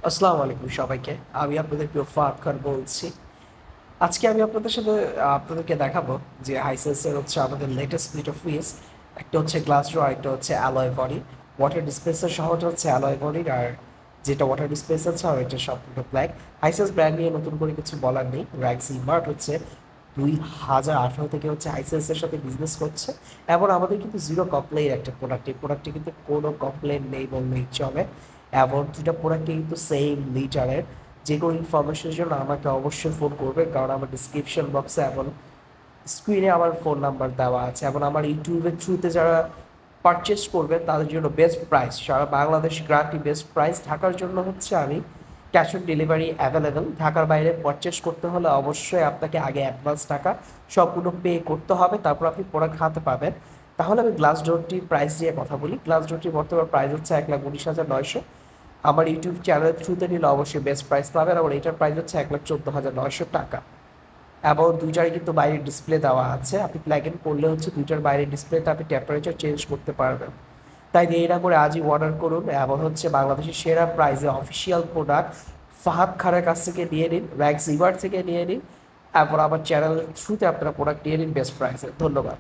আসসালামু আলাইকুম সবাইকে। আমি আপনাদের প্রিয় ফাহাদ খান বলছি। আজকে আমি আপনাদের সাথে আপনাদেরকে দেখাবো যে হাইসেন্সের হচ্ছে আমাদের লেটেস্ট স্প্লিট অফ হুইলস। একটা হচ্ছে গ্লাস ডোর, একটা হচ্ছে অ্যালয় বডি। ওয়াটার ডিসপেন্সার সহটা হচ্ছে অ্যালয় বডির, আর যেটা ওয়াটার ডিসপেন্সার ছাড়া এটা সম্পূর্ণ ব্ল্যাক। হাইসেন্স ব্র্যান্ড নিয়ে নতুন করে কিছু বলার নেই। র্যাক্সি মার্ট হচ্ছে 2018 থেকে হচ্ছে হাইসেন্সের সাথে বিজনেস করছে, এবং আমাদের কিন্তু জিরো কমপ্লেন একটা প্রোডাক্ট। এই প্রোডাক্টে কিন্তু কোনো কমপ্লেন নেই বললেই চলে, এবং দুটা প্রোডাক্টে কিন্তু সেম লিটারের। যে কোনো ইনফরমেশনের জন্য আমাকে অবশ্যই ফোন করবে, কারণ আমার ডিসক্রিপশন বক্সে এবং স্ক্রিনে আমার ফোন নাম্বার দেওয়া আছে, এবং আমার ইউটিউবের থ্রুতে যারা পারচেস করবে তাদের জন্য বেস্ট প্রাইস, সারা বাংলাদেশ গ্যারান্টি বেস্ট প্রাইস। ঢাকার জন্য হচ্ছে আমি ক্যাশ অন ডেলিভারি অ্যাভেলেবেল। ঢাকার বাইরে পারচেস করতে হলে অবশ্যই আপনাকে আগে অ্যাডভান্স টাকা সম্পূর্ণ পে করতে হবে, তারপর আপনি প্রোডাক্ট হাতে পাবেন। তাহলে আমি গ্লাস ডোরটির প্রাইস দিয়ে কথা বলি। গ্লাস ডোরটির বর্তমান প্রাইস হচ্ছে 1,19,900। আমার ইউটিউব চ্যানেলের থ্রুতে নিলে অবশ্যই বেস্ট প্রাইস পাবেন, এবং এটার প্রাইস হচ্ছে 1,14,900 টাকা। এবং দুইটারই কিন্তু বাইরের ডিসপ্লে দেওয়া আছে। আপনি প্লাগ ইন করলে হচ্ছে দুইটার বাইরের ডিসপ্লেতে আপনি টেম্পারেচার চেঞ্জ করতে পারবেন। তাই দেরি না করে আজই অর্ডার করুন, এবং হচ্ছে বাংলাদেশের সেরা প্রাইসে অফিসিয়াল প্রোডাক্ট ফাহাদ খানের কাছ থেকে নিয়ে নিন, র্যাক জিভার থেকে নিয়ে নিন, এবং আমার চ্যানেলের থ্রুতে আপনারা প্রোডাক্ট নিয়ে নিন বেস্ট প্রাইসে। ধন্যবাদ।